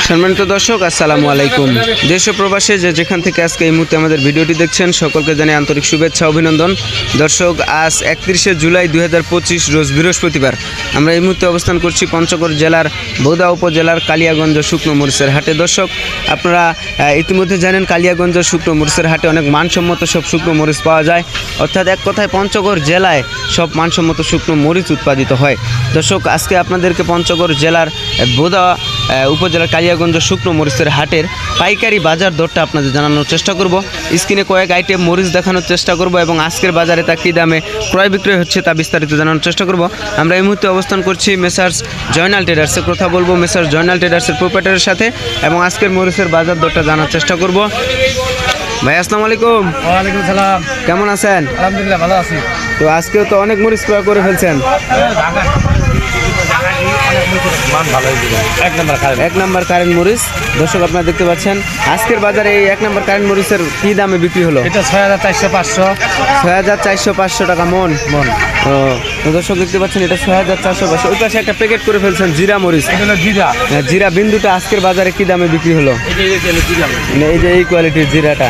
সম্মানিত দর্শক, আসসালামু আলাইকুম। দেশ ও প্রবাসে যে যেখান থেকে আজকে এই মুহূর্তে আমাদের ভিডিওটি দেখছেন, সকলকে জানাই আন্তরিক শুভেচ্ছা অভিনন্দন। দর্শক, আজ 31শে জুলাই 2025 রোজ বৃহস্পতিবার। আমরা এই মুহূর্তে অবস্থান করছি পঞ্চগড় জেলার বোদা উপজেলার কালিয়াগঞ্জ শুকনো মরিচের হাটে। দর্শক, আপনারা ইতিমধ্যে জানেন কালিয়াগঞ্জ শুকনো মরিচের হাটে অনেক মানসম্মত সব শুকনো মরিচ পাওয়া যায়। অর্থাৎ এক কথায় পঞ্চগড় জেলায় সব মানসম্মত শুকনো মরিচ উৎপাদিত হয়। দর্শক, আজকে আপনাদেরকে পঞ্চগড় জেলার বোদা উপজেলার কালিয়াগঞ্জ শুকনো মরিচের হাটের পাইকারি বাজার দরটা আপনাদের জানানোর চেষ্টা করব। স্ক্রিনে কয়েক আইটেম মরিচ দেখানোর চেষ্টা করব এবং আজকের বাজারে তা কী দামে ক্রয় বিক্রয় হচ্ছে তা বিস্তারিত জানানোর চেষ্টা করব। আমরা এই মুহূর্তে অবস্থান করছি মেসার্স জয়নাল ট্রেডার্সে। কথা বলবো মেসার্স জয়নাল ট্রেডার্সের প্রোপাইটারের সাথে এবং আজকের মরিচের বাজার দরটা জানার চেষ্টা করব। ভাই, আসসালামু আলাইকুম। ওয়ালাইকুম সালাম। কেমন আছেন? আলহামদুলিল্লাহ, ভালো আছি। তো আজকেও তো অনেক মরিচ ক্রয় করে ফেলছেন। এক নাম্বার কারেন্ট মরিচ। দর্শক, আপনারা দেখতে পাচ্ছেন আজকের বাজারে এই এক নাম্বার কারেন্ট মরিচের কি দামে বিক্রি হলো? এটা 6400 6400 টাকা মন। ও, তো দর্শক দেখতে পাচ্ছেন এটা 6400। ওই পাশে একটা প্যাকেট করে ফেলছেন জিরা মরিচ। জিরা বিন্দুটা আজকের বাজারে কি দামে বিক্রি হলো? এই যে এই কোয়ালিটির জিরাটা,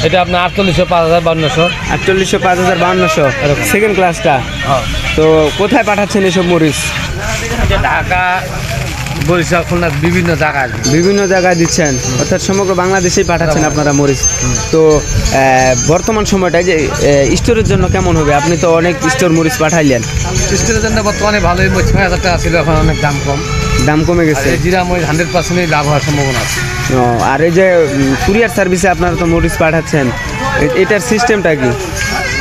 এটা আপনার 4800 5500 4800 5500 সেকেন্ড ক্লাসটা। তো কোথায় পাঠাচ্ছেন এসব মরিচ? ঢাকা, বরিশাল, খুলনা, বিভিন্ন জায়গায় দিচ্ছেন। অর্থাৎ সমগ্র বাংলাদেশেই পাঠাচ্ছেন আপনারা মরিচ। তো বর্তমান সময়টা যে স্টোরের জন্য কেমন হবে? আপনি তো অনেক স্টোর মরিচ পাঠাইলেন। স্টোরের জন্য বর্তমানে ভালোই, 6000 টাকা ছিল, এখন অনেক দাম কমে গেছে। জিরা মরিচ 100% লাভ হওয়ার সম্ভাবনা আছে। আর এই যে কুরিয়ার সার্ভিসে আপনারা তো মরিচ পাঠাচ্ছেন, এটার সিস্টেমটা কি?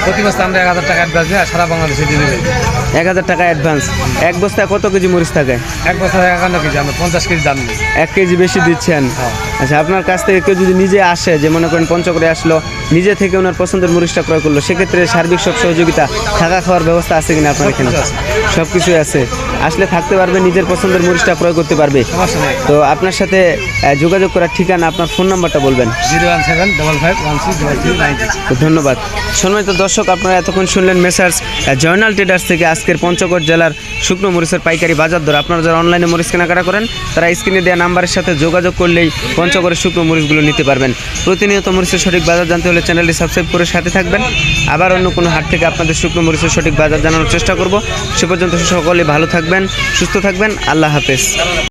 প্রতি বস্তা আমরা 1000 টাকা অ্যাডভান্স দিই, আর সারা বাংলাদেশে দিয়ে দেবে। 1000 টাকা অ্যাডভান্স। এক বস্তায় কত কেজি মরিচ থাকে? এক বস্তা 51 কেজি, আমরা 50 কেজি দাম দিই। 1 কেজি বেশি দিচ্ছেন। আচ্ছা, আপনার কাছ থেকে কেউ যদি নিজে আসে, যে মনে করেন পঞ্চগড়ে আসলো, নিজে থেকে ওনার পছন্দের মরিচটা ক্রয় করলো, সেক্ষেত্রে সার্বিক সব সহযোগিতা, থাকা খাওয়ার ব্যবস্থা আছে কিনা আপনার এখানে? সব কিছুই আছে। আসলে থাকতে পারবে, নিজের পছন্দের মরিচটা ক্রয় করতে পারবে। তো আপনার সাথে যোগাযোগ করার ঠিকানা, আপনার ফোন নাম্বারটা বলবেন। 01755160390। তো ধন্যবাদ। সম্মানিত দর্শক, আপনারা এতক্ষণ শুনলেন মেসার্স জয়নাল ট্রেডার্স থেকে আজকের পঞ্চগড় জেলার শুকনো মরিচের পাইকারি বাজার দর। আপনারা যারা অনলাইনে মরিচ কেনাকাটা করেন, তারা স্ক্রিনে দেওয়া নাম্বারের সাথে যোগাযোগ করলেই পঞ্চগড়ের শুকনো মরিচগুলো নিতে পারবেন। প্রতিনিয়ত মরিচের সঠিক বাজার জানতে হলে চ্যানেলটি সাবস্ক্রাইব করে সাথে থাকবেন। আবার অন্য কোনো হাট থেকে আপনাদের শুকনো মরিচের সঠিক বাজার জানানোর চেষ্টা করব। সে পর্যন্ত সকলে ভালো থাকবেন, সুস্থ থাকবেন। আল্লাহ হাফেজ।